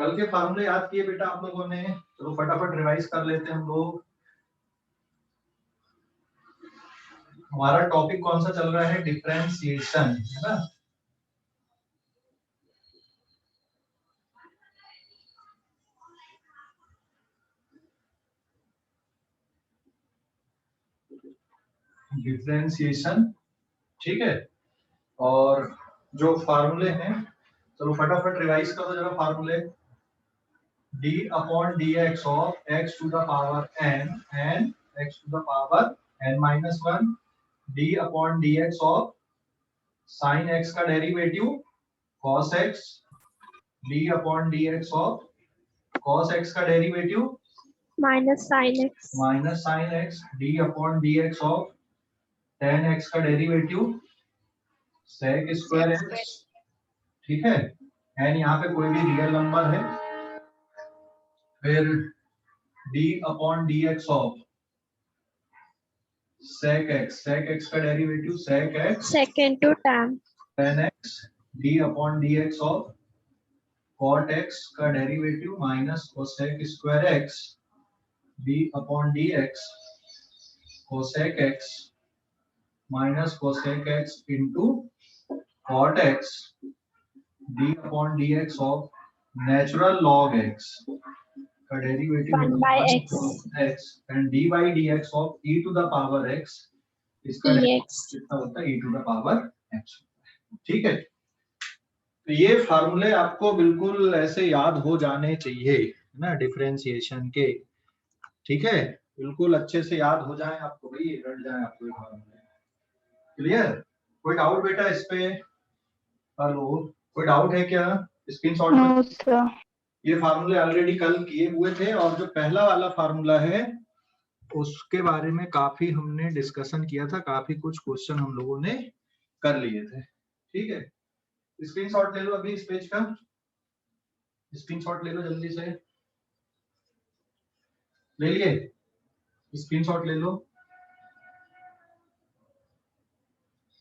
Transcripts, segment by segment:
कल के फार्मूले याद किए बेटा आप लोगों ने? चलो फटाफट रिवाइज कर लेते हैं हम लोग। हमारा टॉपिक कौन सा चल रहा है? डिफरेंशिएशन, है ना? डिफरेंशिएशन, ठीक है। और जो फार्मूले हैं, चलो फटाफट रिवाइज करो जरा फार्मूले। d upon dx of x to the power n and x to the power n minus 1, d upon dx of sin x का derivative cos x, d upon dx of cos x का derivative minus sine x, d upon dx of tan x का derivative sec square x, ठीक है। And यहाँ पे कोई भी real number है। फिर d upon dx of sec x का derivative sec x second to tan tan x, d upon dx of cot x का derivative minus cosec square x, d upon dx cosec x minus cosec x into cot x, d upon dx of natural log x का derivative 1 by x x and d by dx of e to the power x, इसका dx कितना होता है? e to the power x, ठीक है। तो ये फार्मूले आपको बिल्कुल ऐसे याद हो जाने चाहिए ना, डिफरेंशिएशन के, ठीक है। बिल्कुल अच्छे से याद हो जाए आपको, भाई रट जाए आपको ये फार्मूले। क्लियर? कोई डाउट बेटा इस पे? हेलो, कोई डाउट है क्या? स्क्रीनशॉट में ये फार्मूले ऑलरेडी कल किए हुए थे, और जो पहला वाला फार्मूला है उसके बारे में काफी हमने डिस्कशन किया था, काफी कुछ क्वेश्चन हम लोगों ने कर लिए थे, ठीक है। स्क्रीनशॉट ले लो अभी इस पेज का, स्क्रीनशॉट ले लो जल्दी से। ले लिए? स्क्रीनशॉट ले लो,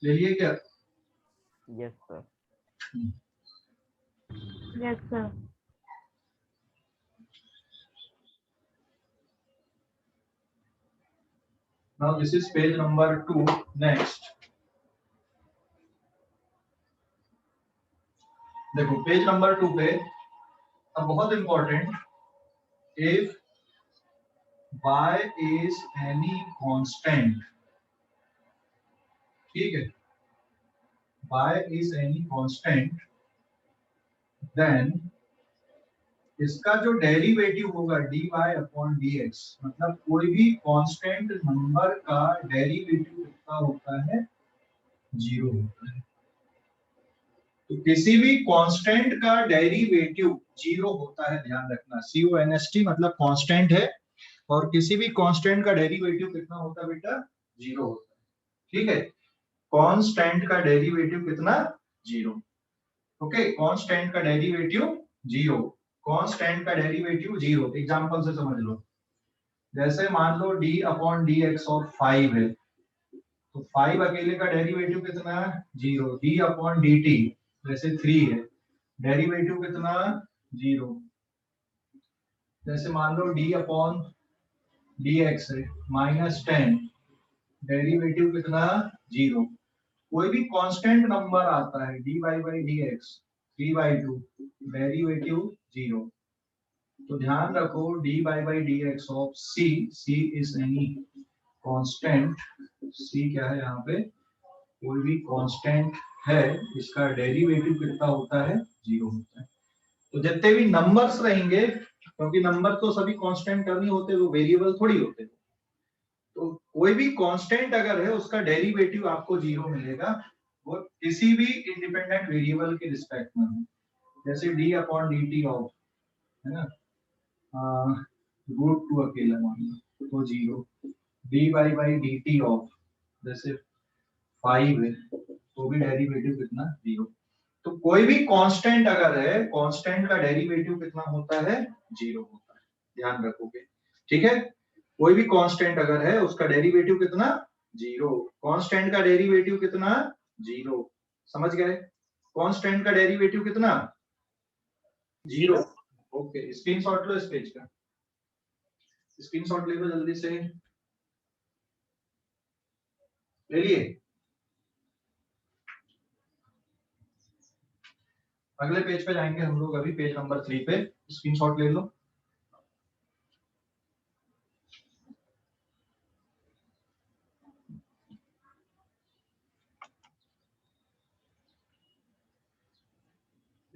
ले लिए क्या? Yes sir. Yes sir. Now this is page number 2. Next, देखो पेज नंबर 2 पे अब बहुत important, if y is any constant, ठीक है, y is any constant, then इसका जो डेरिवेटिव होगा dy अपॉन dx, मतलब कोई भी कांस्टेंट नंबर का डेरिवेटिव कितना होता है? 0 होता है। तो किसी भी कांस्टेंट का डेरिवेटिव 0 होता है, ध्यान रखना। CONST मतलब कांस्टेंट है, और किसी भी कांस्टेंट का डेरिवेटिव कितना होता है बेटा? 0 होता है, ठीक है। कांस्टेंट का डेरिवेटिव कितना? 0। ओके, कांस्टेंट का डेरिवेटिव 0, कांस्टेंट का डेरिवेटिव 0। एग्जांपल से समझ लो, जैसे मान लो d अपॉन dx ऑफ 5 है, तो 5 अकेले का डेरिवेटिव कितना है? 0। d अपॉन dt जैसे 3 है, डेरिवेटिव कितना? 0। जैसे मान लो d अपॉन dx है माइनस 10, डेरिवेटिव कितना? 0। कोई भी कांस्टेंट नंबर आता है dy by dx 3/2, डेरिवेटिव 0। तो ध्यान रखो dy by dx of c is any constant, c क्या है यहाँ पे? कोई भी कांस्टेंट है, इसका डेरिवेटिव कितना होता है? 0 होता है। तो जितने भी नंबर्स रहेंगे, क्योंकि नंबर तो सभी कांस्टेंट नहीं होते, वो वेरिएबल थोड़ी होते, तो कोई भी कांस्टेंट अगर है उसका डेरिवेटिव आपको 0 मिलेगा, वो किसी भी इंडिपेंडेंट वेरिएबल के रिस्पेक्ट में हो। जैसे d अपॉन dt ऑफ, है ना, रूट 2 अकेला मान लो तो 0, d बाई dt ऑफ जैसे 5 है तो भी डेरिवेटिव कितना? 0। तो कोई भी कांस्टेंट अगर है, कांस्टेंट का डेरिवेटिव कितना होता है? 0 होता है, ध्यान रखोगे, ठीक है। कोई भी कांस्टेंट अगर है उसका डेरिवेटिव कितना? 0। कांस्टेंट का डेरिवेटिव कितना? 0। समझ गए? कांस्टेंट का डेरिवेटिव कितना? 0। ओके, स्क्रीनशॉट लो इस पेज का, स्क्रीनशॉट ले लो जल्दी से, ले लिए। अगले पेज पे जाएंगे हम लोग, अभी पेज नंबर 3 पे, स्क्रीनशॉट ले लो।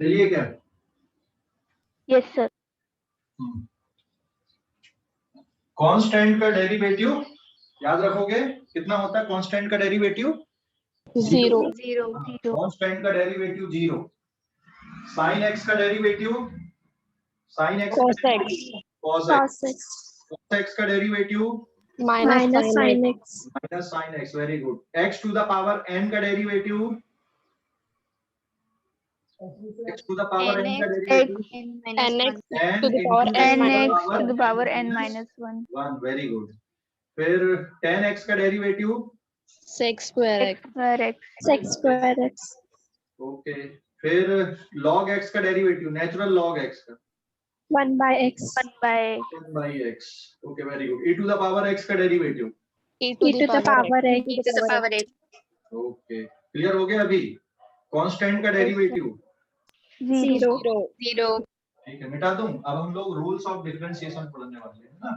ले लिए क्या? Yes, sir. कांस्टेंट का डेरिवेटिव याद रखोगे, कितना होता है कांस्टेंट का डेरिवेटिव? 0. कांस्टेंट का डेरिवेटिव 0। साइन एक्स का derivative, sine x Cos x. cos Cos x. x का डेरिवेटिव Minus sin x. Minus sine x, very good. x to the power n का derivative, x to the power n का derivative nx n to the power into n the power n minus 1, very good. फिर tan x का derivative sec square x. Okay. फिर log x का derivative, natural log x का 1 by x. 1 by x, okay very good. e to the power x का derivative e to the power x. Okay, clear हो गया। अभी constant का derivative 0. ठीक है, मिटा दूं। अब हम लोग रूल्स ऑफ डिफरेंशिएशन पढ़ने वाले हैं ना।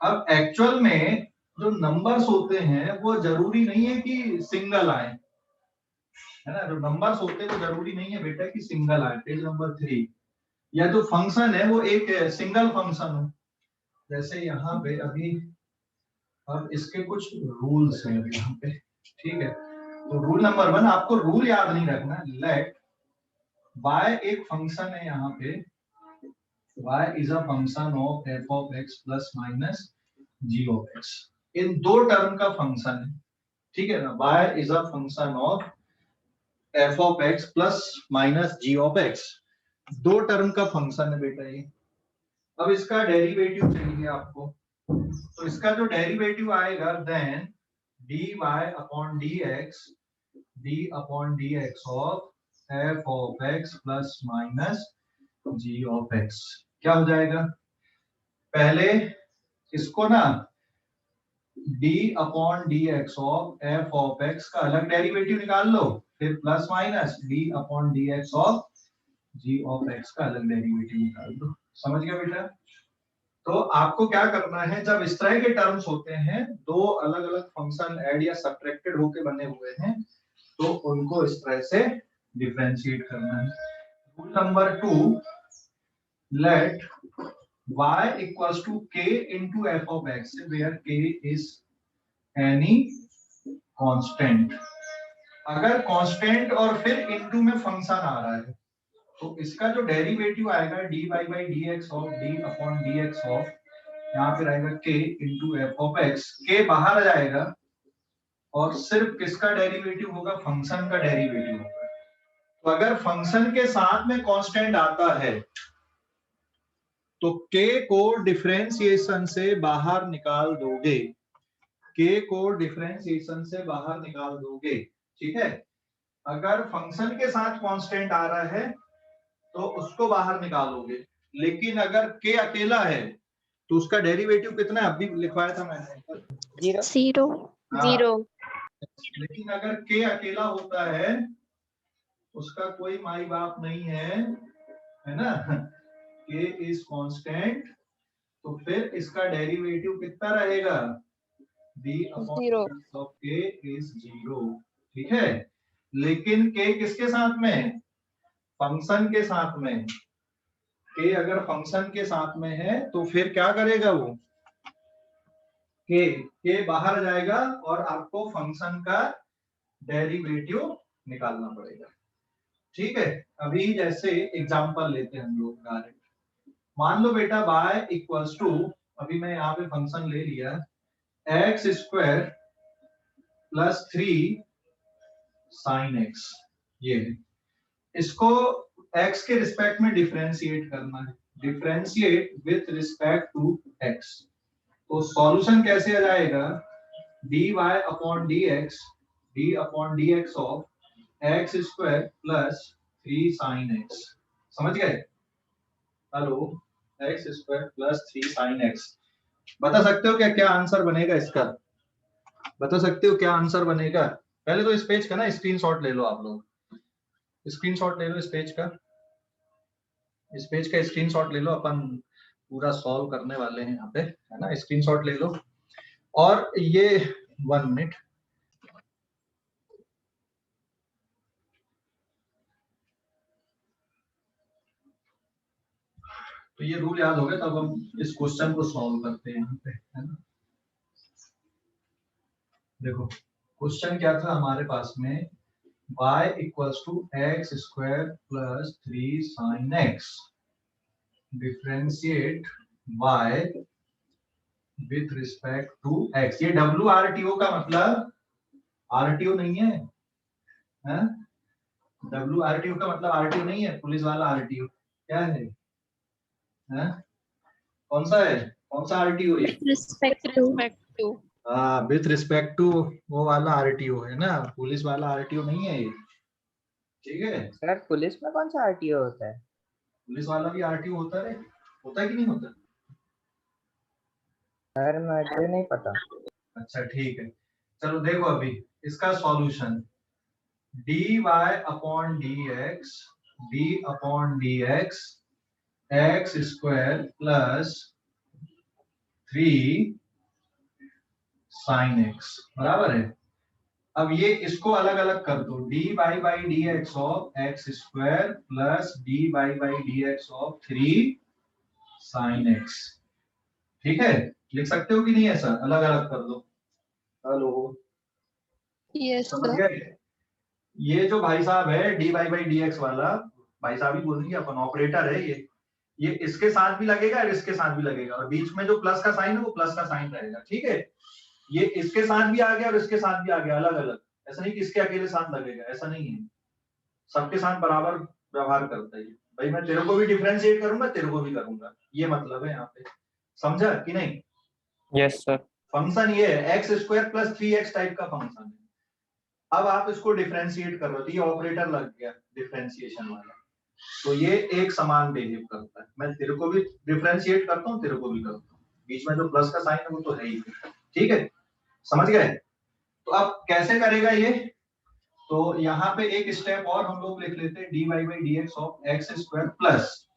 अब एक्चुअल में जो नंबर्स होते हैं वो जरूरी नहीं है कि सिंगल आए, है ना। जो नंबर्स होते हैं वो जरूरी नहीं है बेटा कि सिंगल आए। पेज नंबर 3, या जो फंक्शन है वो एक सिंगल फंक्शन हो, जैसे यहाँ पे अभी। अब इसके कुछ रूल्स हैं अभी यहाँ पे, ठीक है। तो रूल नंबर 1, आपको रूल याद नहीं रखना। लेट y एक फंक्शन है यहाँ पे, y is a function of f of x plus minus g of x। इन दो टर्म का फंक्शन है, ठीक है ना। y is a function of f of x plus minus g of x, दो टर्म का फंक्शन है बेटा ये। अब इसका डेरिवेटिव चाहिए आपको, तो इसका जो डेरिवेटिव आएगा then dy upon dx of f of x plus minus g of x क्या हो जाएगा? पहले इसको ना d upon dx of f of x का अलग डेरिवेटिव निकाल लो, फिर plus minus d upon dx of g of x का अलग डेरिवेटिव निकाल दो। समझ गया बेटा? तो आपको क्या करना है, जब इस तरह के टर्म्स होते हैं, दो अलग अलग फंक्शन ऐड या सब्ट्रैक्टेड होके बने हुए हैं, तो उनको इस तरह से डिफरेंशिएट करना है। Rule number 2, let y equals to k into f of x where k is any constant। अगर कांस्टेंट और फिर इनटू में फंक्शन आ रहा है, तो इसका जो डेरिवेटिव आएगा dy by dx of d upon dx of, यहाँ पे रहेगा k into f of x, k बाहर आ जाएगा और सिर्फ किसका डेरिवेटिव होगा? फंक्शन का डेरिवेटिव होगा। तो अगर फंक्शन के साथ में कांस्टेंट आता है तो k को डिफरेंशिएशन से बाहर निकाल दोगे, k को डिफरेंशिएशन से बाहर निकाल दोगे, ठीक है। अगर फंक्शन के साथ कांस्टेंट आ रहा है तो उसको बाहर निकालोगे, लेकिन अगर k अकेला है तो उसका डेरिवेटिव कितना है? अभी लिखवाया था मैंने 0. लेकिन अगर k अकेला होता है, उसका कोई माई बाप नहीं है ना, k इज कांस्टेंट, तो फिर इसका डेरिवेटिव कितना रहेगा? d upon of k is 0, ठीक है। लेकिन k किसके साथ में? फंक्शन के साथ में। k अगर फंक्शन के साथ में है तो फिर क्या करेगा वो? k बाहर जाएगा और आपको फंक्शन का डेरिवेटिव निकालना पड़ेगा, ठीक है। अभी जैसे एग्जांपल लेते हैं हम लोग डायरेक्ट। मान लो बेटा y इक्वल्स टू, अभी मैं यहाँ पे फंक्शन ले लिया x square plus 3 sine x, ये है। इसको x के रिस्पेक्ट में डिफरेंशिएट करना है, differentiate with respect to x। तो सॉल्यूशन कैसे आ जाएगा? dy upon dx, d upon dx of x square plus 3 sin x, समझ गए? Hello, x square plus 3 sin x। बता सकते हो क्या क्या आंसर बनेगा इसका? बता सकते हो क्या आंसर बनेगा? पहले तो इस पेज का ना स्क्रीनशॉट ले लो आप लोग, स्क्रीनशॉट ले लो इस पेज का, इस पेज का स्क्रीनशॉट ले लो, अपन पूरा सॉल्व करने वाले हैं यहाँ पे, है ना? स्क्रीनशॉट ले लो। और ये 1 मिनट, तो ये रूल याद हो गया, तब हम इस क्वेश्चन को सॉल्व करते हैं यहाँ पे, है ना? देखो क्वेश्चन क्या था हमारे पास में, y equals to x square plus 3 sine x, differentiate y with respect to x। ये WRTO का मतलब RTO नहीं है, हैं? WRTO का मतलब RTO नहीं है, पुलिस वाला RTO क्या है, हैं? कौन सा है, कौन सा RTO ये? Respect to. With respect to वो वाला RTO है ना, पुलिस वाला RTO नहीं है ये, ठीक है? सर पुलिस में कौन सा आरटीओ होता है? पुलिस वाला भी RTO होता है, होता है कि नहीं होता? सर मुझे नहीं पता। अच्छा ठीक है, चलो देखो अभी इसका solution, dy upon dx, d upon dx x square plus 3 sine x बराबर है। अब ये इसको अलग अलग कर दो, dy by d x of x square plus dy by d x of 3 sine x, ठीक है? लिख सकते हो कि नहीं ऐसा, अलग अलग कर दो। हेलो, Yes, समझ sir. गए? ये जो भाई साहब है dy बाई डी एक्स वाला, भाई साहब ही बोलेंगे अपन, ऑपरेटर है ये इसके साथ भी लगेगा और इसके साथ भी लगेगा, और बीच में जो प्लस का साइन है वो प्लस का साइन रहेगा, ठीक है? ये इसके साथ भी आ गया और इसके साथ भी आ गया, अलग अलग, ऐसा नहीं कि इसके अकेले साथ लगेगा, ऐसा नहीं है, सबके साथ बराबर व्यवहार करता है। भाई मैं तेरे को भी डिफरेंशिएट करूंगा, तेरे को भी करूंगा, ये मतलब है यहाँ पे, समझा कि नहीं? Yes sir. फंक्शन ये है x square plus 3x type का फंक्शन है। अब आप इसको डिफरेंशिएट कर रहे हो, तो ये ऑपरेटर लग गया डिफरेंशिएशन वाला, तो ये एक समान बिहेव करता है, मैं तेरे को भी डिफरेंशिएट करता हूँ, तेरे को भी करता हूँ, बीच में जो प्लस का साइन है वो तो है ही, ठीक है? समझ गए? तो अब कैसे करेगा ये, तो यहाँ पे एक स्टेप और हम लोग लिख लेते हैं, dy by d x of x square plus,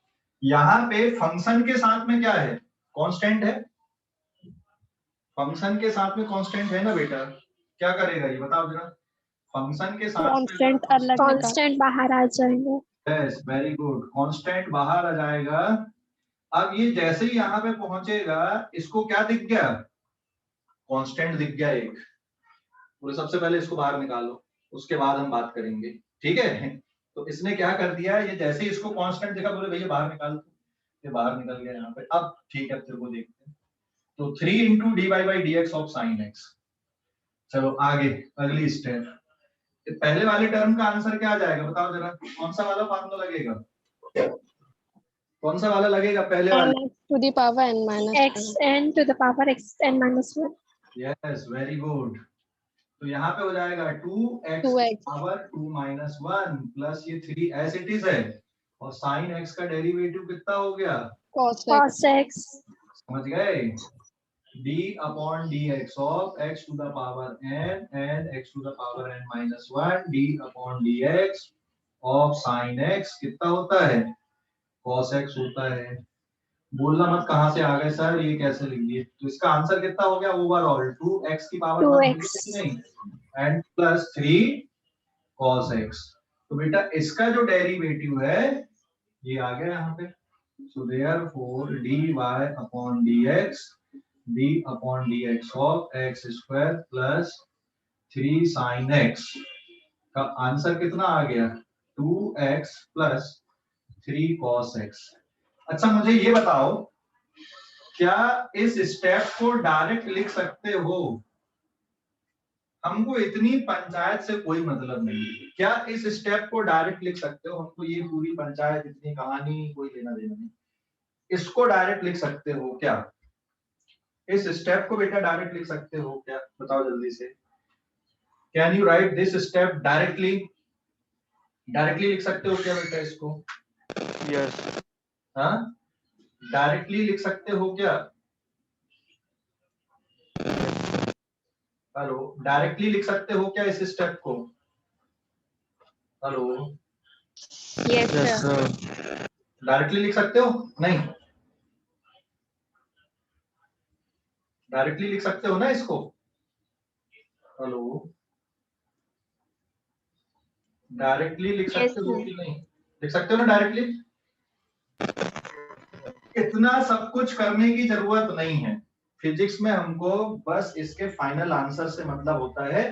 यहाँ पे फंक्शन के साथ में क्या है, कांस्टेंट है, फंक्शन के साथ में कांस्टेंट है ना बेटा, क्या करेगा ये बताओ जरा, फंक्शन के साथ Constant अलग निकाल. Constant बाहर आ जाएंगे. यस वेरी गुड, कांस्टेंट बाहर आ जाएगा। अब ये जैसे ही यहाँ पे पहुंचेगा, इसको क्या दिख गया, कांस्टेंट दिख गया एक, तो सबसे पहले इसको बाहर निकालो, उसके बाद हम बात करेंगे, ठीक है? तो इसने क्या कर दिया, ये जैसे ही इसको कांस्टेंट दिखा, बोले भैया बाहर निकाल, ये बाहर निकल गया यहाँ पे। अब ठीक है, तेरे को देखते हैं, तो 3 into d y by d x of sine x. चलो आगे अगली स्टेप, पहले वाले टर्म का आंसर क्या आ जाएगा बताओ जरा, कौन सा वाला फार्मूला लगेगा, कौन सा वाला लगेगा पहले वाले? To the power n minus xn to the power xn minus 1. Yes very good, तो यहाँ पे हो जाएगा 2x पावर 2 माइनस 1 प्लस ये 3 एज इट इज है, और साइन x का डेरिवेटिव कितना हो गया, cos x. समझ गए? d upon d x of x to the power n and x to the power n minus 1 d upon d x of sine x कितना होता है, cos x होता है। बोलना मत कहां से आ गए सर, ये कैसे लिख दिए, तो इसका आंसर कितना हो गया, ओवरऑल 2x की पावर 2x. नहीं एंड प्लस 3 cos x। तो बेटा इसका जो डेरिवेटिव है ये आ गया यहाँ पे, so therefore dy upon dx d upon dx of x square plus 3 sin x का आंसर कितना आ गया, 2x प्लस 3 cos x। अच्छा मुझे ये बताओ, क्या इस स्टेप को डायरेक्ट लिख सकते हो, हमको इतनी पंचायत से कोई मतलब नहीं, क्या इस स्टेप को डायरेक्ट लिख सकते हो, हमको ये पूरी पंचायत इतनी कहानी कोई लेना देना नहीं, इसको डायरेक्ट लिख सकते हो क्या, इस स्टेप को बेटा डायरेक्ट लिख सकते हो क्या, बताओ जल्दी से, can you right this step directly, directly लिख सकते हो क्या बेटा इसको? यस। हाँ, डायरेक्टली लिख सकते हो क्या? हेलो, डायरेक्टली लिख सकते हो क्या इस स्टेप को? Hello, Yes, yes sir. Sir. Directly लिख सकते हो? नहीं, डायरेक्टली लिख सकते हो ना इसको? हेलो, डायरेक्टली लिख Yes, सकते हो sir. कि नहीं? लिख सकते हो ना डायरेक्टली? इतना सब कुछ करने की जरूरत नहीं है। फिजिक्स में हमको बस इसके फाइनल आंसर से मतलब होता है।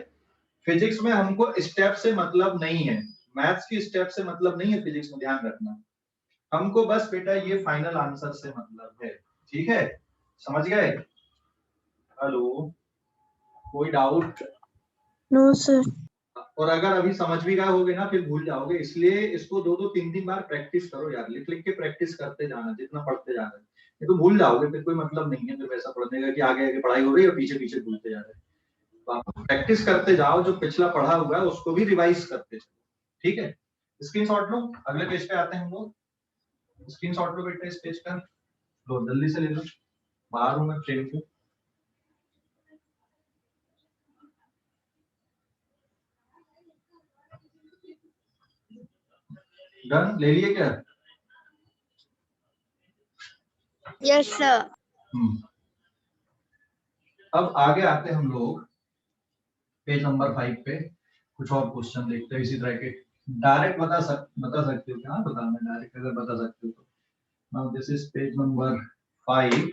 फिजिक्स में हमको स्टेप से मतलब नहीं है, मैथ्स की स्टेप से मतलब नहीं है फिजिक्स में, ध्यान रखना। हमको बस बेटा ये फाइनल आंसर से मतलब है, ठीक है? समझ गए? हेलो, कोई डाउट? No, sir. और अगर अभी समझ भी गए होगे ना, फिर भूल जाओगे, इसलिए इसको 2-2 3-3 बार प्रैक्टिस करो यार, लिख लिख के प्रैक्टिस करते जाना, जितना पढ़ते जाना है। ये तो भूल जाओगे, फिर कोई मतलब नहीं है फिर वैसा पढ़ने का कि आगे आगे पढ़ाई हो रही है और पीछे पीछे भूलते जा रहे हैं। तो आप प्रैक्टिस करते जाओ, जो पिछला पढ़ा हुआ है उसको भी रिवाइज करते जाओ, ठीक है? स्क्रीनशॉट लो, अगले पेज पे आते हैं हम लोग। स्क्रीनशॉट लो बेटा इस पेज का, लो जल्दी से ले लो, बाहर हूं मैं फ्रेम के। डन, ले लिए क्या? Yes, sir. अब आगे आते हैं हम लोग पेज नंबर 5 पे, कुछ और क्वेश्चन देखते हैं इसी तरह के। डायरेक्ट बता सकते हो क्या? बताना डायरेक्ट अगर बता सकते हो तो। Now this is page number 5।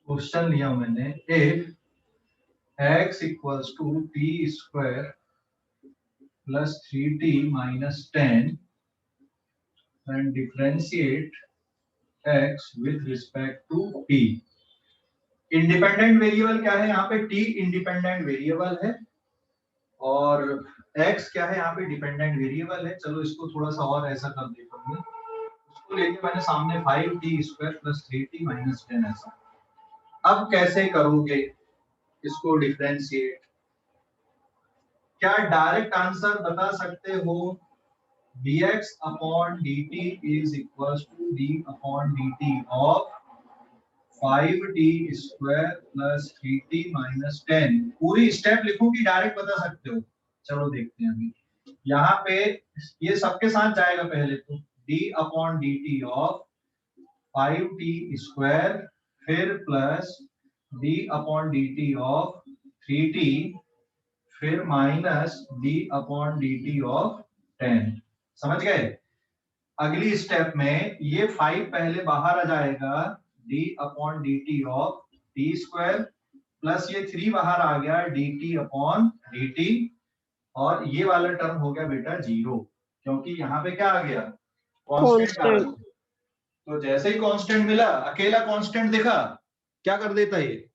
Question लिया मैंने, if x equals to t square plus 3t minus 10 and differentiate x with respect to t। Independent variable क्या है यहाँ पे? t इंडिपेंडेंट वेरिएबल है और x क्या है यहाँ पे? डिपेंडेंट वेरिएबल है। चलो इसको थोड़ा सा और ऐसा कर देता हूँ, इसको लेके मैंने सामने 5t square plus 3t minus 10 ऐसा। अब कैसे करोगे इसको डिफरेंशिएट? क्या डायरेक्ट आंसर बता सकते हो? dx upon dt is equals to d upon dt of 5t square plus 3t minus 10। पूरी स्टेप लिखूं कि डायरेक्ट बता सकते हो? चलो देखते हैं अभी। यहाँ पे ये सबके साथ जाएगा पहले तो, d upon dt of 5t square फिर plus d upon dt of 3t फिर minus d upon dt of 10। समझ गए? अगली स्टेप में ये 5 पहले बाहर आ जाएगा, d upon dt of t square plus ये 3 बाहर आ गया, dt अपॉन dt, और ये वाला टर्म हो गया बेटा 0, क्योंकि यहाँ पे क्या आ गया? कांस्टेंट आ गया। तो जैसे ही कांस्टेंट मिला, अकेला कांस्टेंट दिखा, क्या कर देता ये?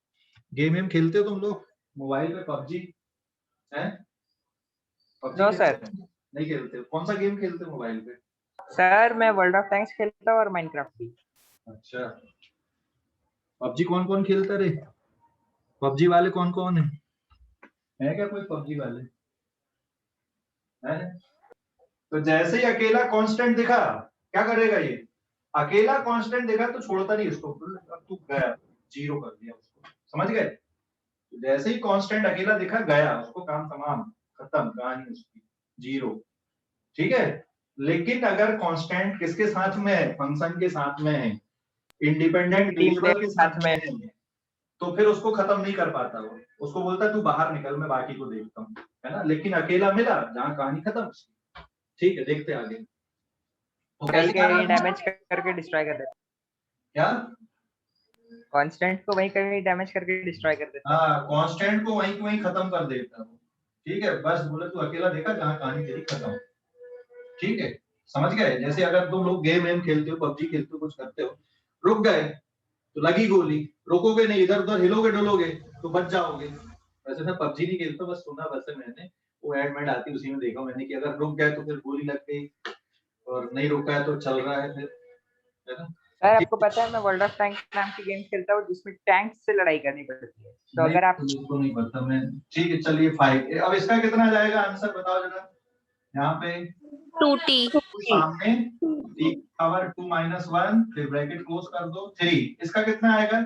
गेम वेम खेलते हो तुम लोग मोबाइल पे? पबजी है? पबजी नो खेलते सर। हो? नहीं खेलते हो? कौन सा गेम खेलते हो मोबाइल पे? सर मैं वर्ल्ड ऑफ टैंक्स खेलता हूँ और माइनक्राफ्ट भी। अच्छा, पबजी कौन कौन खेलता रे? पबजी वाले कौन कौन है क्या कोई पबजी वाले? है? तो जैसे ही अकेला कांस्टेंट दिखा, क्या करेगा ये? अकेला कांस्टेंट दिखा तो छोड़ता नहीं इसको, अब तू गया, जीरो कर दिया उसको। समझ गए? तो जैसे ही कांस्टेंट अकेला दिखा, गया, उसको काम तमाम, खत्म कहानी उसकी, जीरो। ठीक है? लेकिन अगर कांस्टेंट किसके साथ में है? फंक्शन के साथ में है, इंडिपेंडेंट टीम वेरिएबल के के साथ साथ में में। है, तो फिर उसको खत्म नहीं कर पाता वो। उसको बोलता है तू बाहर निकल, मैं बाकी को देखता हूँ, है ना? लेकिन अकेला मिला, जहाँ कहानी खत्म उसकी। ठीक है, देखते आगे। तो कहीं कैसे कहीं करना डैमेज करके डिस्ट्रॉय कर देता क्या? है, कांस्टेंट को वहीं कहीं डैमेज करके डिस्ट्रॉय कर देता है। हाँ, कांस्टेंट को वहीं वहीं खत्म कर देता है वो। ठीक है, बस बोले तू अकेला देखा, जहाँ कहानी तेरी खत्म। ठीक है, समझ गए? जैसे अगर तुम लोग गेम वेम खेलते हो, पबजी खेलते हो, कुछ करते हो, रुक गए तो लगी गोली, रोकोगे नहीं, इधर उधर हिलोगे डुलोगे तो बच जाओगे। वैसे मैं पबजी नहीं खेलता, बस सुना वैसे मैंने, वो एड में आती उसी में देखा मैंने कि अगर रुक गए तो फिर गोली लग गई, और नहीं रुका है तो चल रहा है फिर, है ना? सर आपको पता है मैं वर्ल्ड ऑफ टैंक नाम की गेम खेलता हूँ जिसमें टैंक से लड़ाई करनी पड़ती है, तो अगर आप मुझको नहीं पता मैं। ठीक है चलिए 5। अब इसका कितना जाएगा आंसर बताओ जरा। यहाँ पे 2t। सामने t पावर 2 माइनस 1 फिर ब्रैकेट क्लोज कर दो 3। इसका कितना आएगा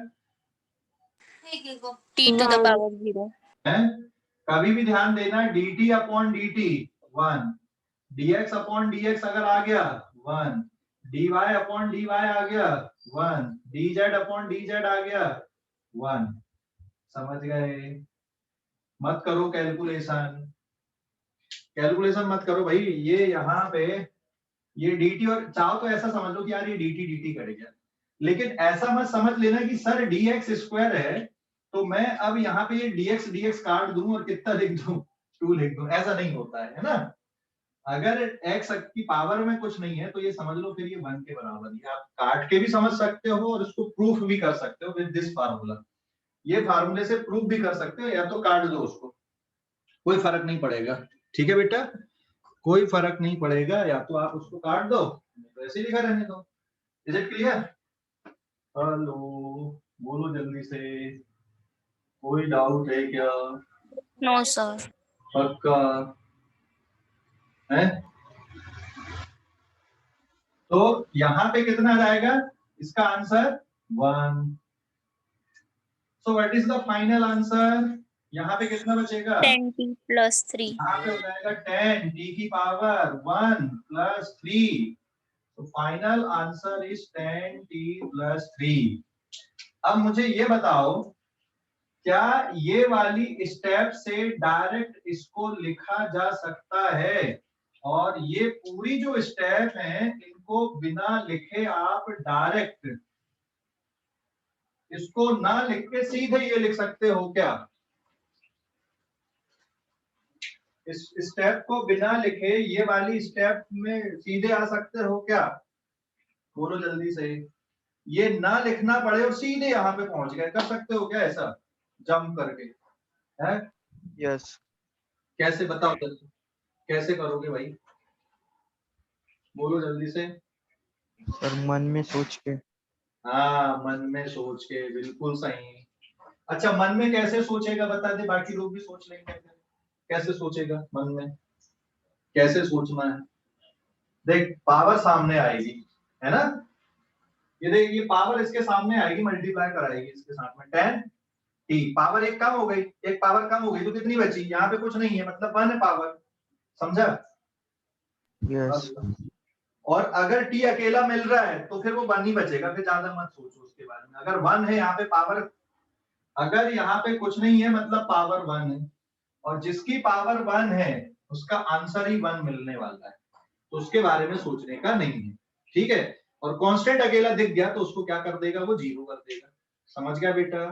t to the power 0। है? कभी भी ध्यान देना dt upon dt 1, dx upon dx अगर आ गया 1, dy अपॉन dy आ गया 1, dz अपॉन dz आ गया 1। समझ गए? मत करो कैलकुलेशन, कैलकुलेशन मत करो भाई। ये यहाँ पे ये dt, और चाहो तो ऐसा समझ लो कि यार ये dt dt करेगा, लेकिन ऐसा मत समझ लेना कि सर dx स्क्वायर है तो मैं अब यहाँ पे ये dx dx काट दूं और कितना लिख दूं 2 लिख दूं, ऐसा नहीं होता है ना। अगर x की पावर में कुछ नहीं है तो ये समझ लो फिर ये 1 के बराबर है। आप काट के भी समझ सकते हो और इसको प्रूफ भी कर सकते हो विद दिस फार्मूला। ये फार्मूले से प्रूफ भी कर सकते हो, या तो काट दो उसको, कोई फर्क नहीं पड़ेगा। ठीक है बेटा, कोई फर्क नहीं पड़ेगा, या तो आप उसको काट दो तो ऐसे ही लिखा रहने दो। Is it clear? हेलो, बोलो जल्दी से, कोई डाउट है क्या? No sir. पक्का है? तो यहाँ पे कितना जाएगा इसका answer 1। So what is the final answer? यहाँ पे कितना बचेगा 10t plus 3। यहाँ पे हो जाएगा 10 t की पावर 1 प्लस 3। तो final answer is 10 t plus 3। अब मुझे ये बताओ, क्या ये वाली स्टेप से डायरेक्ट इसको लिखा जा सकता है? और ये पूरी जो स्टेप है इनको बिना लिखे आप डायरेक्ट इसको ना लिख के सीधे ये लिख सकते हो क्या? इस स्टेप को बिना लिखे ये वाली स्टेप में सीधे आ सकते हो क्या? बोलो जल्दी से। ये ना लिखना पड़े और सीधे यहाँ पे पहुंच गए, कर सकते हो क्या ऐसा जंप करके? है यस कैसे बताओ जल्दी, कैसे करोगे भाई? बोलो जल्दी से। सर, मन में सोच के। हाँ मन में सोच के, बिल्कुल सही। अच्छा मन में कैसे सोचेगा बता दे, बाकी लोग भी सोच लेंगे। कैसे सोचेगा मन में, कैसे सोचना है? देख पावर सामने आएगी, है ना? ये देख ये पावर इसके सामने आएगी, मल्टीप्लाई कराएगी इसके साथ में 10 t। पावर एक कम हो गई, एक पावर कम हो गई तो कितनी बची? यहाँ पे कुछ नहीं है मतलब 1 है पावर, समझा? यस और अगर t अकेला मिल रहा है तो फिर वो 1 ही बचेगा, फिर ज्यादा मत सोचो उसके बारे में। अगर 1 है यहाँ पे पावर, अगर यहाँ पे कुछ नहीं है मतलब पावर 1 है, और जिसकी पावर 1 है उसका आंसर ही 1 मिलने वाला है, तो उसके बारे में सोचने का नहीं है। ठीक है? और कांस्टेंट अकेला दिख गया तो उसको क्या कर देगा, वो 0 कर देगा। समझ गया बेटा?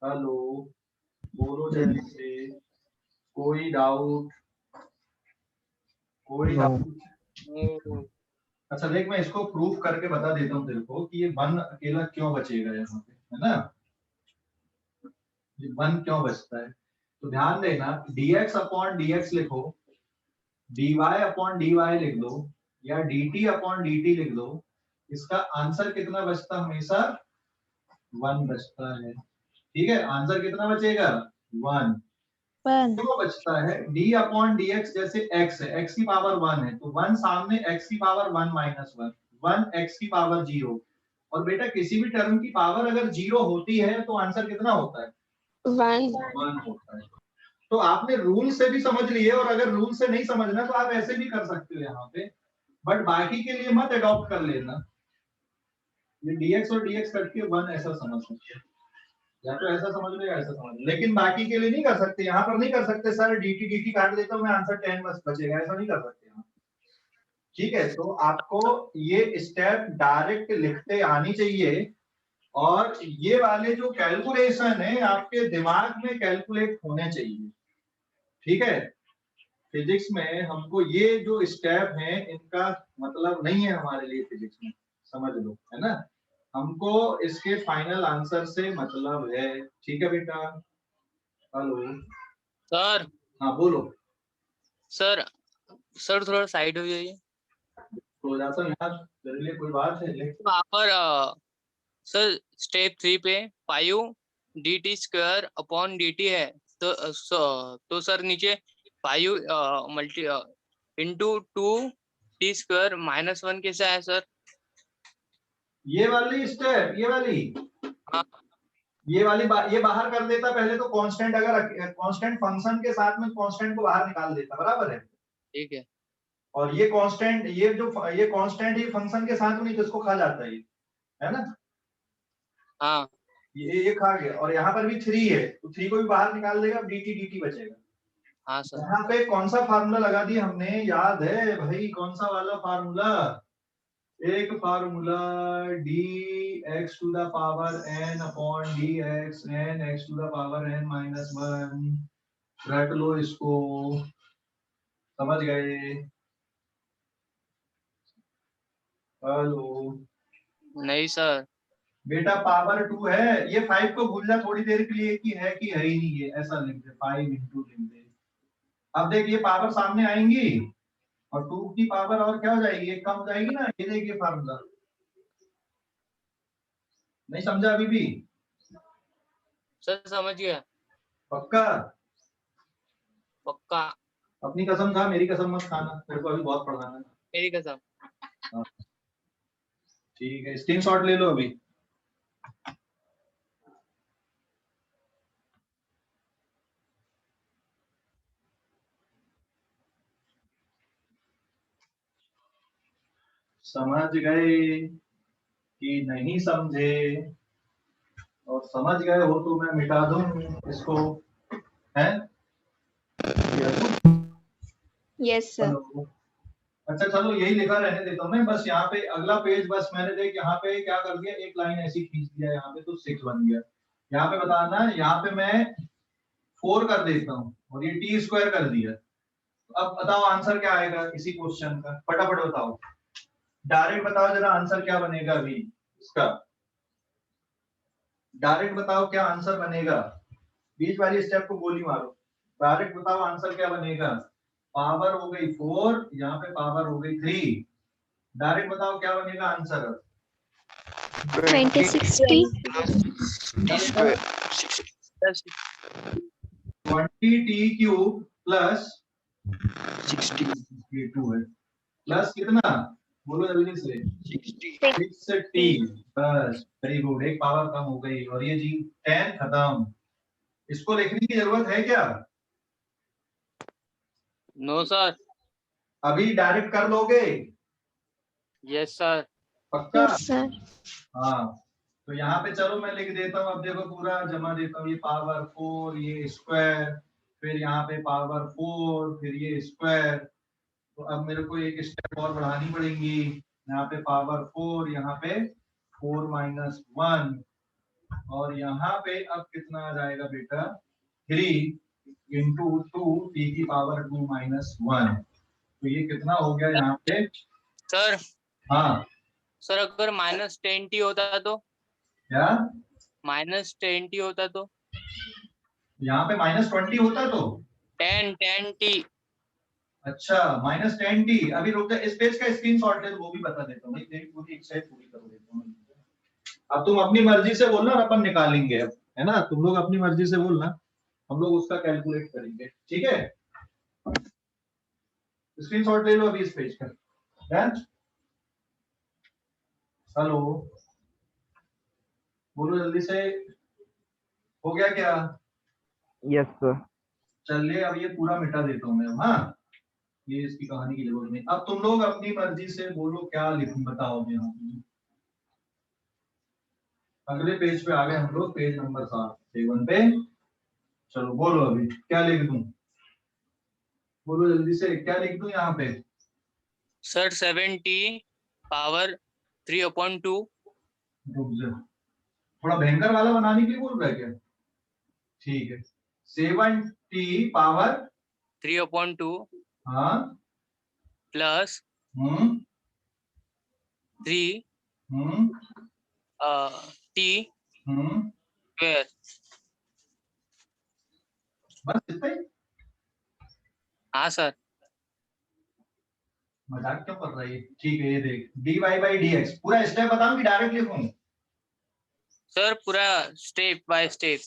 हेलो, बोलो जल्दी से, कोई डाउट? कोई डाउट? अच्छा देख मैं इसको प्रूफ करके बता देता हूँ तेरे को कि ये 1 अकेला क्यों बचेगा यहाँ पे, है ना? ये 1 क्यों बचता है? तो ध्यान देना, dx अपॉन dx लिखो, dy अपॉन dy लिख दो, या dt अपॉन dt लिख दो, इसका आंसर कितना बचता? हमेशा 1 बचता है। ठीक है? आंसर कितना बचेगा? 1। क्यों बचता है? d अपॉन dx जैसे x है, x की पावर 1 है तो 1 सामने x की पावर 1 माइनस 1, 1 x की पावर 0। और बेटा किसी भी टर्म की पावर अगर 0 होती है तो आंसर कितना होता है? 1 होता है। तो आपने रूल से भी समझ लिए, और अगर रूल से नहीं समझना तो आप ऐसे भी कर सकते हो यहाँ पे, बट बाकी के लिए मत अडॉप्ट कर लेना। ये dx और dx करके 1 ऐसा समझ सकते हो, या तो ऐसा समझ लो या ऐसा समझ लो, लेकिन बाकी के लिए नहीं कर सकते। यहाँ पर नहीं कर सकते सर dt dt काट देता हूँ मैं आंसर 10 बस बचेगा, ऐसा नहीं कर सकते यहाँ। ठीक है? तो आपको ये स्टेप डायरेक्ट लिखते आनी चाहिए, और ये वाले जो कैलकुलेशन है आपके दिमाग में कैलकुलेट होने चाहिए। ठीक है? फिजिक्स में हमको ये जो स्टेप है इनका मतलब नहीं है हमारे लिए फिजिक्स में, समझ लो, है ना? हमको इसके फाइनल आंसर से मतलब है। ठीक है बेटा? Hello sir. हाँ बोलो। सर थोड़ा साइड हो जाइए। तो जाता हूँ यहाँ, तेरे लिए कोई बात है ले। वहाँ पर सर स्टेप 3 पे 5 dt² अपॉन dt है, तो सर नीचे 5 मल्टी इंटू 2t² -1 कैसा है सर? ये वाली स्टेप, ये वाली, हाँ ये बाहर कर देता पहले तो कांस्टेंट, अगर कांस्टेंट फंक्शन के साथ में कांस्टेंट को बाहर निकाल देता, बराबर है। ठीक है। और ये कांस्टेंट, ये कांस्टेंट ये फंक्शन के साथ में किसको खा जाता है, ये है ना, हाँ ये खा गया। और यहाँ पर भी 3 है तो 3 को भी बाहर निकाल देगा, dt dt बचेगा। हाँ सर। यहाँ पे कौन सा फार्मूला लगा दिया हमने, याद है भाई, कौन सा वाला फार्मूला, एक फार्मूला dx⁴n/dx n x⁴n-1, रट लो इसको, समझ गए? हेलो नहीं सर। बेटा, पावर 2 है, ये 5 को भूल जा थोड़ी देर के लिए कि है ही नहीं, ये ऐसा लिख दे, 5 इंटू लिख दे। अब देख ये पावर सामने आएंगी और 2 की पावर और क्या हो जाएगी, एक कम हो जाएगी ना, ये देखिए फार्मूला, नहीं समझा अभी भी? सर समझ गया। पक्का? पक्का। अपनी कसम खा, मेरी कसम मत खाना, तेरे को अभी बहुत पढ़ाना है। मेरी कसम। हाँ, ठीक है, स्क्रीनशॉट ले लो अभी। समझ गए कि नहीं समझे? और समझ गए हो तो मैं मिटा दूं इसको, है? Yes, sir. चलो, अच्छा चलो यही लिखा रहने देता हूँ मैं, बस यहाँ पे अगला पेज, बस मैंने देख यहाँ पे क्या कर दिया, एक लाइन ऐसी खींच दिया यहाँ पे तो 6 बन गया। यहाँ पे बताना, यहाँ पे मैं 4 कर देता हूँ और ये t² कर दिया। अब बताओ आंसर क्या आएगा इसी क्वेश्चन का, फटाफट बताओ, डायरेक्ट बताओ जरा आंसर क्या बनेगा अभी इसका, डायरेक्ट बताओ क्या आंसर बनेगा, बीच वाली स्टेप को गोली मारो, डायरेक्ट बताओ आंसर क्या बनेगा। पावर हो गई 4, यहाँ पे पावर हो गई 3, डायरेक्ट बताओ क्या बनेगा आंसर। 2060. t². 20t³ plus 60. 2 है, प्लस कितना बोलो जल्दी से, 6t, बस वेरी गुड, एक पावर कम हो गई। और ये जी 10 खत्म, इसको लिखने की जरूरत है क्या? No sir. अभी डायरेक्ट कर लोगे? Yes sir. पक्का? Yes, sir. हाँ, तो यहाँ पे चलो मैं लिख देता हूँ, अब देखो पूरा जमा देता हूँ, ये पावर 4, ये स्क्वायर, फिर यहाँ पे पावर 4, फिर ये स्क्वायर। तो अब मेरे को एक स्टेप और बढ़ानी पड़ेगी, यहाँ पे पावर 4, यहाँ पे 4 - 1, और यहाँ पे अब कितना आ जाएगा बेटा, 3 इंटू 2 t की पावर 2 - 1, तो ये कितना हो गया यहाँ पे सर। हाँ सर अगर -10t होता तो, क्या, -10t होता तो, यहाँ पे -20 होता तो, 10t। अच्छा -10t, अभी रुक जा, इस पेज का स्क्रीनशॉट ले, वो भी बता देता हूँ, तेरी पूरी एक्सरसाइज पूरी कर देता हूँ। अब तुम अपनी मर्जी से बोलना, अपन निकालेंगे अब, है ना, तुम लोग अपनी मर्जी से बोलना, हम लोग उसका कैलकुलेट करेंगे, ठीक है? स्क्रीनशॉट ले लो अभी इस पेज का। डन? हेलो, बोलो जल्दी से, हो गया क्या? Yes, sir. चलिए अब ये पूरा मिटा देता हूँ मैं, हाँ, ये इसकी कहानी की जरूरत नहीं। अब तुम लोग अपनी मर्जी से बोलो क्या लिखूं, बताओगे हम। अगले पेज पे आ गए हम लोग, पेज नंबर 7 पे, चलो बोलो अभी क्या लिख दूं, बोलो जल्दी से, क्या लिख दूं यहाँ पे? Sir 7t power 3/2। रुक जा, थोड़ा भयंकर वाला बनाने के लिए बोल रहा है क्या? ठीक है, 7t पावर 3/2 हाँ प्लस 3 t²। बस इतना ही? हाँ सर। मजाक क्यों कर रही है? ठीक है, ये देख dy by dx पूरा स्टेप बताऊं कि डायरेक्ट लिखूं? सर पूरा स्टेप बाय स्टेप।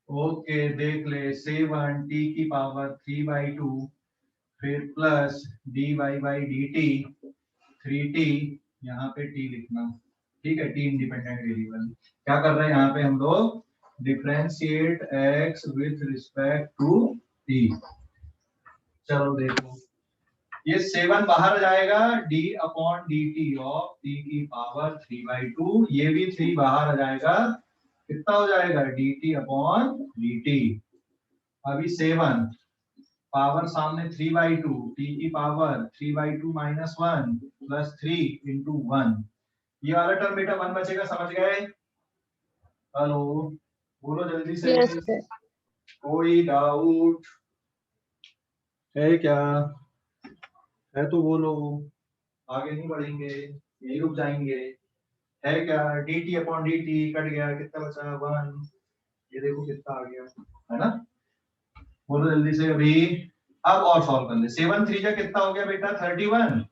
ओके, देख ले 7 t की पावर 3/2 फिर plus dy by dt 3t, यहाँ पे t लिखना, ठीक है, t इंडिपेंडेंट वेरिएबल। क्या कर रहे हैं यहाँ पे हम लोग? Differentiate x with respect to t। चलो देखो, ये 7 बाहर जाएगा, d upon dt of t की पावर 3/2, ये भी 3 बाहर आ जाएगा, कितना हो जाएगा? dt upon dt। अभी 7 पावर सामने 3/2, t की पावर 3/2 माइनस 1 प्लस 3 इंटू 1, ये वाला टर्म बेटा 1 बचेगा, समझ गए? हेलो, बोलो जल्दी से। Yes, sir. कोई डाउट है क्या? है तो बोलो, आगे नहीं बढ़ेंगे, यही रुक जाएंगे। है क्या? dt अपॉन dt कट गया, कितना बचा? 1, ये देखो कितना आ गया, है ना? बोलो जल्दी से अभी। अब और सॉल्व कर ले। 7 3 जा कितना हो गया बेटा? 31।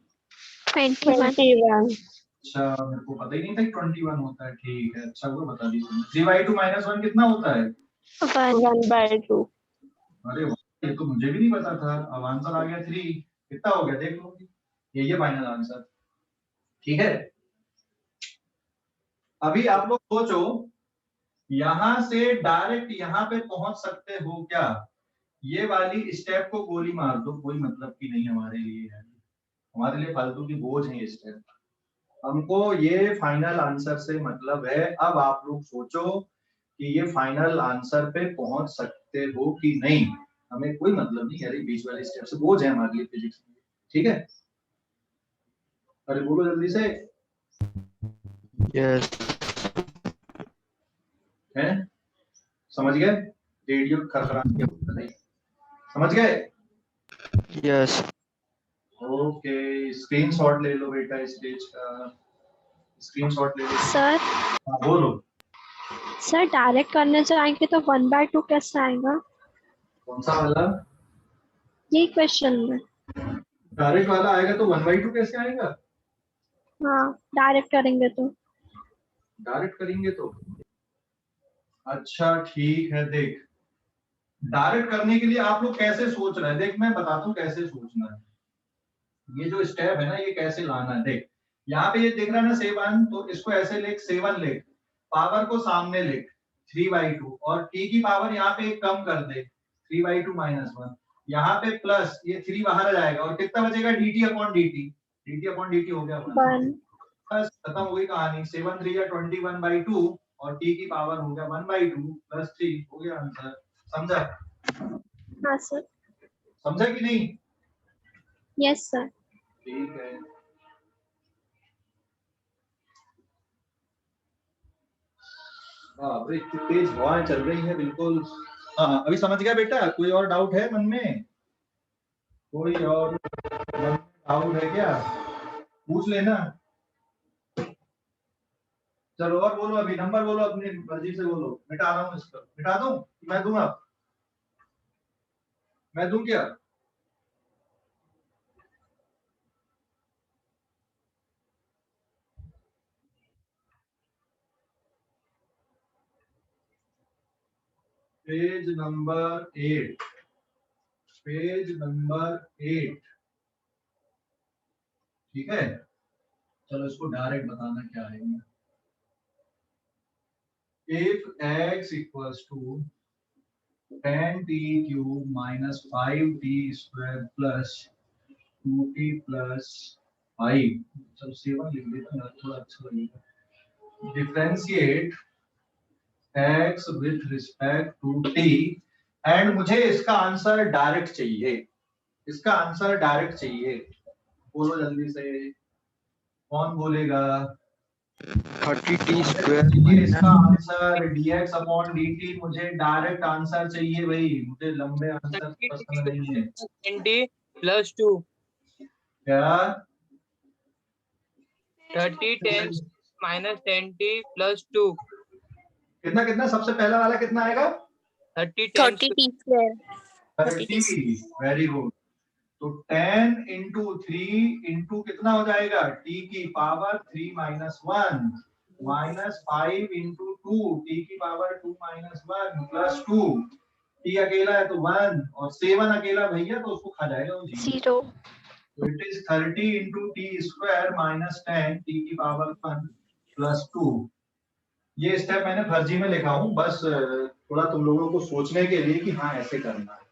21. अच्छा, मेरे को पता ही नहीं था कि 21 होता है। ठीक है, अच्छा वो बता दीजिए। 3/2 माइनस 1 कितना होता है? 1/2. अरे वाह, ये तो मुझे भी नहीं पता था। अब आंसर आ गया 3। कितना हो गया देख लो, ये फाइनल आंसर। ठीक है, अभी आप लोग सोचो, यहां से डायरेक्ट यहां पे पहुंच सकते हो क्या? ये वाली स्टेप को गोली मार दो, कोई मतलब की नहीं हमारे लिए है, हमारे लिए फालतू की बोझ है ये स्टेप। हमको ये फाइनल आंसर से मतलब है। अब आप लोग सोचो कि ये फाइनल आंसर पे पहुंच सकते हो कि नहीं, हमें कोई मतलब नहीं, अरे बीच वाले स्टेप से बोझ है हमारे लिए फिजिक्स में। ठीक है, अरे बोलो जल्दी से। Yes. है, समझ गए? रेडियो खरखरा के बोलते नहीं, समझ गए? Yes. ओके, स्क्रीनशॉट ले लो बेटा इस पेज का, स्क्रीनशॉट ले लो। सर हाँ, बोलो। सर डायरेक्ट करने से आएंगे तो 1/2 कैसे आएगा? कौन सा वाला? यही क्वेश्चन में। डायरेक्ट वाला आएगा तो 1/2 कैसे आएगा? हाँ, डायरेक्ट करेंगे तो। डायरेक्ट करेंगे तो अच्छा ठीक है। देख, डायरेक्ट करने के लिए आप लोग कैसे सोच रहे हैं, देख मैं बताता हूँ कैसे सोचना है। ये जो स्टेप है ना, ये कैसे लाना है। देख, यहाँ पे ये देख रहा है ना 7, तो इसको ऐसे लिख, 7 लिख, पावर को सामने लिख 3/2, और t की पावर यहाँ पे एक कम कर दे 3/2 माइनस 1, यहाँ पे प्लस ये 3 बाहर आ जाएगा, और कितना बचेगा? dt upon dt, dt upon dt हो गया 1। 1. बस खत्म हो गई कहानी। 7 3 या 21/2 और t की पावर हो गया 1/2 प्लस 3, हो गया आंसर। समझा? हाँ सर. समझा कि नहीं? Yes sir. ठीक है, हाँ इतनी तेज हवाएं चल रही है बिल्कुल। हाँ, अभी समझ गया बेटा? कोई और डाउट है मन में? कोई और डाउट है क्या? पूछ लेना। चलो और बोलो, अभी नंबर बोलो, अपनी मर्जी से बोलो। मिटा रहा हूँ इसको, मिटा दूं? मैं दूंगा, मैं दूं क्या? Page number 8, page number 8। ठीक है, चलो इसको डायरेक्ट बताना क्या है। If x equals to 10t cube minus 5t square plus 2t plus 5, चलो 7 लिख देता हूँ, थोड़ा अच्छा लगेगा। Differentiate x with respect to t, and मुझे इसका आंसर डायरेक्ट चाहिए, इसका आंसर डायरेक्ट चाहिए। बोलो जल्दी से, कौन बोलेगा? 30t square ये इसका minus answer dx upon dt, मुझे डायरेक्ट आंसर चाहिए भाई, मुझे लंबे आंसर पसंद नहीं है। 20 प्लस 2, क्या? 30 10 माइनस 10t प्लस 2, कितना कितना? सबसे पहला वाला कितना आएगा? 30 30t square. 30। Very good. तो 10 इंटू 3 इंटू कितना हो जाएगा t की power 3 minus 1 minus 5 into 2 t की पावर 2 माइनस 1 प्लस 2 t अकेला है तो 1 और 7 अकेला भैया तो उसको खा जाएगा वो 0। 0. तो it is 30 into T square minus 10 T की पावर 1 प्लस 2। ये स्टेप मैंने फर्जी में लिखा हूँ बस थोड़ा तुम लोगों को सोचने के लिए कि हाँ ऐसे करना है।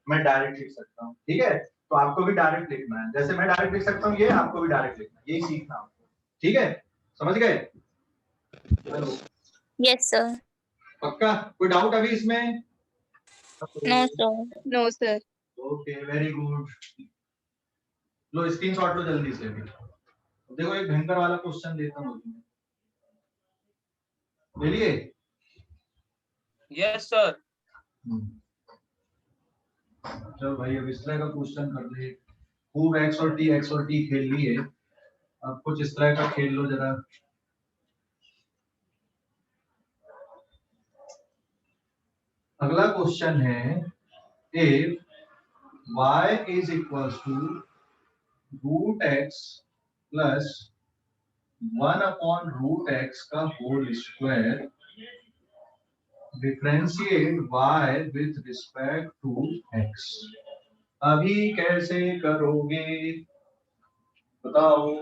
मैं डायरेक्ट लिख सकता हूँ, ठीक है, तो आपको भी डायरेक्ट लिखना है, जैसे मैं डायरेक्ट लिख सकता हूँ ये आपको भी डायरेक्ट लिखना है, यही सीखना आपको, ठीक है, समझ गए? चलो Yes, sir. पक्का? कोई डाउट अभी इसमें? No, sir. No, sir. Okay very good. लो स्क्रीनशॉट लो जल्दी से अभी। देखो एक भयंकर वाला क्वेश्चन देता हूँ तुम्हें, ले लिए? Yes sir. चलो भाई अब इस तरह का क्वेश्चन कर ले। खूब एक्स और टी खेल लिए, अब कुछ इस तरह का खेल लो जरा। अगला क्वेश्चन है if y is equals to root x plus 1 upon root x का whole square differentiate y with respect to x। अभी कैसे करोगे बताओ,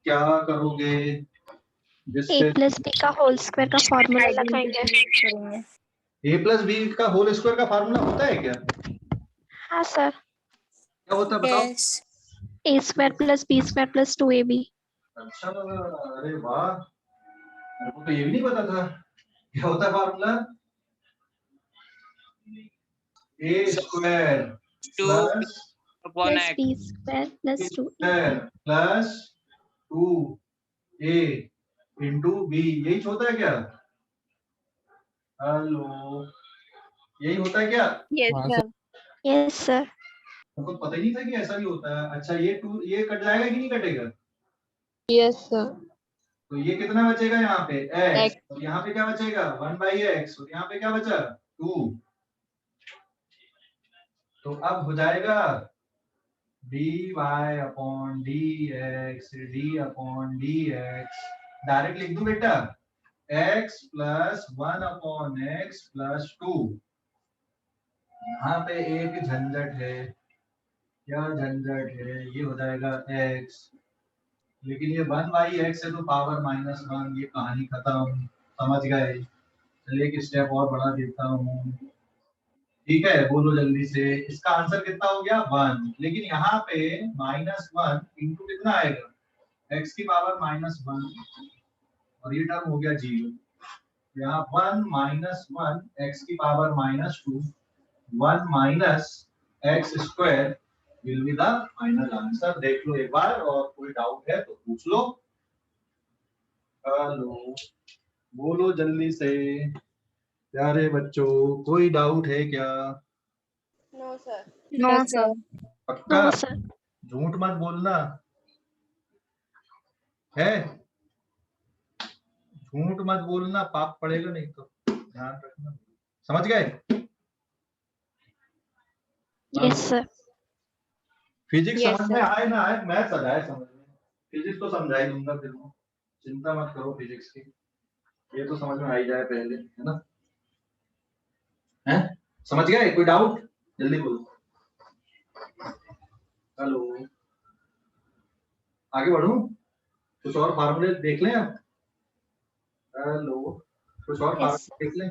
क्या करोगे? a जिससे plus b का होल स्क्वायर का फॉर्मूला लगाएंगे। करेंगे। a प्लस बी का होल स्क्वायर का फार्मूला होता है क्या? हाँ सर, क्या होता है बताओ? Yes. a square plus b square plus 2ab। अच्छा, अरे वाह, मेरे को तो ये भी नहीं पता था। क्या होता है formula? a square 2 plus upon plus x b square plus 2a। Square plus 2a into B, यही होता है क्या? हेलो, यही होता है क्या? Yes, sir. Yes sir. हमको पता ही नहीं था कि ऐसा भी होता है। अच्छा ये कट जाएगा कि नहीं कटेगा? Yes, sir. तो ये कितना बचेगा यहाँ पे x, X. और यहाँ पे क्या बचेगा 1/x, और यहाँ पे क्या बचा 2। तो अब हो जाएगा dy अपॉन dx डायरेक्ट लिख दूं बेटा, x plus 1 upon x plus 2। यहाँ पे एक झंझट है, क्या झंझट है? ये हो जाएगा x, लेकिन ये 1/x है तो पावर -1, ये कहानी खत्म, समझ गए? चलिए एक स्टेप और बढ़ा देता हूँ, ठीक है, बोलो जल्दी से। इसका आंसर कितना हो गया 1, लेकिन यहाँ पे -1 इंटू कितना आएगा x की पावर -1, और ये टर्म हो गया 0। यहाँ 1 - 1 x की power -2, 1 minus x square will be the final answer. देख लो एक बार, और कोई डाउट है तो पूछ लो। हेलो, बोलो जल्दी से प्यारे बच्चों, कोई डाउट है क्या? No, sir. No, sir. पक्का? No sir. झूठ मत बोलना है, झूठ मत बोलना, पाप पड़ेगा नहीं तो, ध्यान रखना, समझ गए? Yes sir. फिजिक्स Yes, समझ में sir. आए ना आए, मैथ्स आ जाए समझ में, फिजिक्स तो समझा ही दूंगा फिर मैं, चिंता मत करो फिजिक्स की, ये तो समझ में आ ही जाए पहले, है ना? हैं? समझ गए? कोई डाउट जल्दी बोलो। हेलो, आगे बढ़ूं? कुछ और फार्मूले देख लें आप? हेलो, कुछ और Yes, फार्मूले देख लें?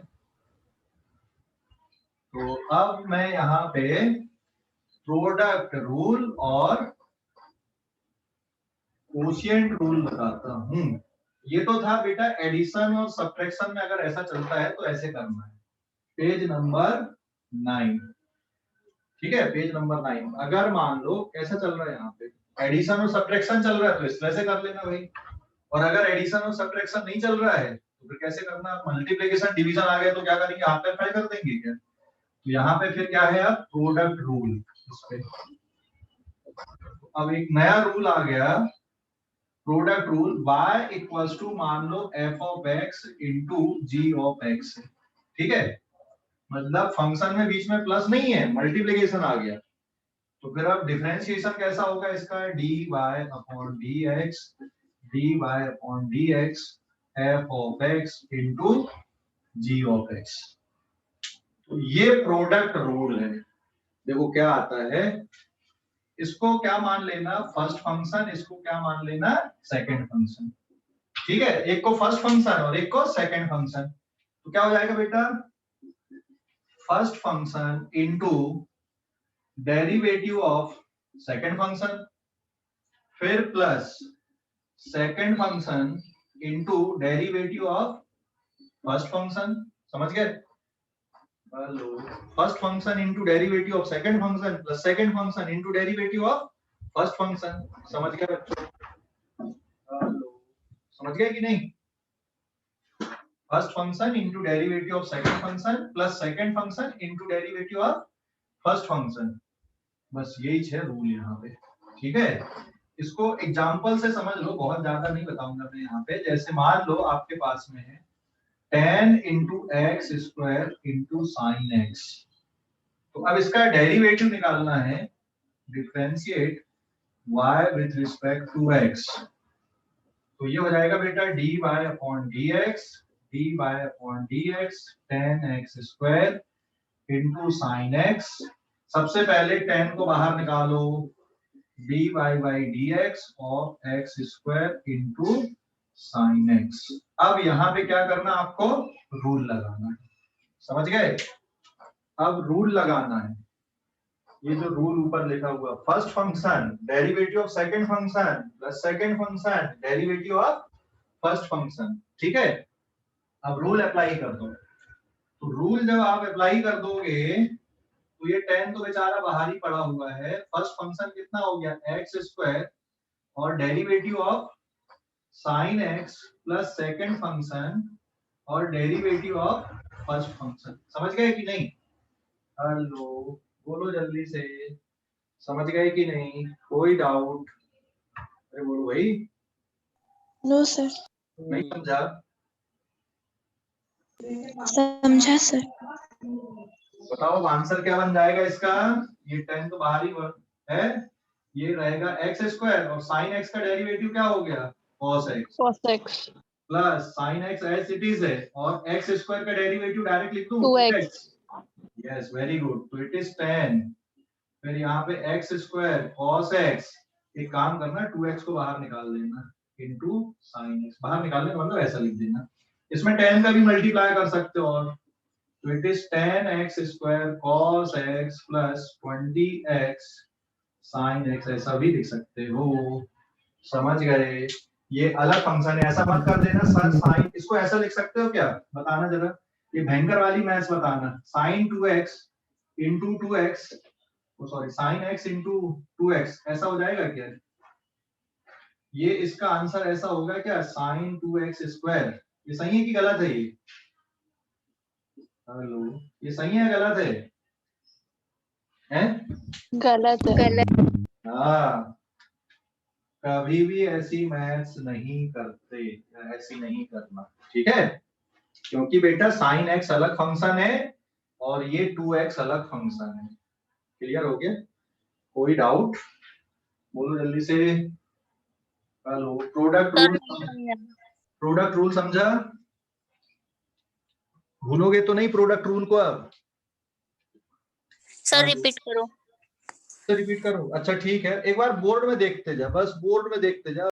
तो अब मैं यहाँ पे प्रोडक्ट रूल और कोशिएंट रूल बताता हूँ। ये तो था बेटा एडिशन और सब्ट्रैक्शन में अगर ऐसा चलता है तो ऐसे करना है। पेज नंबर 9, ठीक है, पेज नंबर 9। अगर मान लो कैसा चल रहा है यहाँ पे, एडिशन और सब्ट्रैक्शन चल रहा है तो इस तरह से कर लेना भाई, और अगर एडिशन और सब्ट्रैक्शन नहीं चल रहा है तो फिर कैसे करना? मल्टीप्लिकेशन डिवीजन आ गया तो क्या करेंगे, हाथ पे खड़े कर देंगे क्या? तो यहाँ पे फिर क्या है, अब प्रोडक्ट रूल। इस पे अब एक नया रूल आ गया, product rule. y equals to मान लो f of x into g of x, ठीक है, मतलब फंक्शन में बीच में प्लस नहीं है, मल्टीप्लिकेशन आ गया। तो फिर अब डिफरेंशिएशन कैसा होगा इसका, dy upon dx, dy upon dx f of x into g of x। तो ये प्रोडक्ट रूल है। देखो क्या आता है, इसको क्या मान लेना फर्स्ट फंक्शन, इसको क्या मान लेना सेकंड फंक्शन। ठीक है, एक को फर्स्ट फंक्शन और एक को सेकंड फंक्शन। तो क्या हो जाएगा बेटा, first function into derivative of second function, फिर plus second function into derivative of first function. समझ गए? Hello, first function into derivative of second function plus second function into derivative of first function. समझ गए बच्चों? Hello, समझ गए कि नहीं? First function into derivative of second function plus second function into derivative of first function. बस यही है रूल यहाँ पे। ठीक है, इसको एग्जांपल से समझ लो, बहुत ज्यादा नहीं बताऊंगा मैं यहाँ पे। जैसे मान लो आपके पास में है tan into x square into sine x. तो अब इसका डेरिवेटिव निकालना है, differentiate y with respect to x। तो ये हो जाएगा बेटा dy upon dx, dy upon dx tan x square into sine x। सबसे पहले tan को बाहर निकालो, dy by dx of x square into sine x। अब यहाँ पे क्या करना, आपको रूल लगाना है। समझ गए? अब रूल लगाना है, ये जो रूल ऊपर लिखा हुआ, first function derivative of second function plus second function derivative of first function. ठीक है, अब रूल अप्लाई कर दो। तो रूल जब आप अप्लाई कर दोगे तो ये tan तो बेचारा बाहर ही पड़ा हुआ है। फर्स्ट फंक्शन कितना हो गया, एक्स स्क्वायर और derivative of sine x plus second function और डेरिवेटिव ऑफ फर्स्ट फंक्शन। समझ गए कि नहीं? हेलो, बोलो जल्दी से, समझ गए कि नहीं? कोई डाउट? अरे बोलो भाई। No sir. नहीं समझा? समझा सर। बताओ आंसर क्या बन जाएगा इसका। ये tan तो बाहर ही है, ये रहेगा एक्स स्क्वायर और साइन एक्स का डेरिवेटिव क्या हो गया, cos x cos x plus sine x as it is है और एक्स स्क्वायर का डेरिवेटिव डायरेक्ट लिख दूं, 2x। Yes, very good. तो इट इज tan, फिर यहाँ पे एक्स स्क्वायर cos x, एक काम करना 2x को बाहर निकाल देना इनटू साइन x। बाहर निकालने का मतलब ऐसा लिख देना, इसमें tan का भी मल्टीप्लाई कर सकते हो। और तो it is tan x square cos x plus 20x sin x, ऐसा भी लिख सकते हो। समझ गए? ये अलग फंक्शन है, ऐसा मत कर देना सर साइन, इसको ऐसा लिख सकते हो क्या, बताना जरा, ये भयंकर वाली मैथ्स बताना। sin 2x into 2x, sorry sin x into 2x, ऐसा हो जाएगा क्या? ये इसका आंसर ऐसा होगा क्या, sin 2x स्क्वायर। ये सही है कि गलत है? ये हेलो, ये सही है गलत है? हैं? गलत है। हाँ, कभी भी ऐसी मैथ्स नहीं करते, ऐसी नहीं करना। ठीक है, क्योंकि बेटा sin x अलग फंक्शन है और ये 2x अलग फंक्शन है। क्लियर हो गया? कोई डाउट? बोलो जल्दी से। हेलो, प्रोडक्ट रूल समझा? भूलोगे तो नहीं प्रोडक्ट रूल को? अब सर रिपीट करो। रिपीट करो। अच्छा ठीक है, एक बार बोर्ड में देखते जा, बस बोर्ड में देखते जा।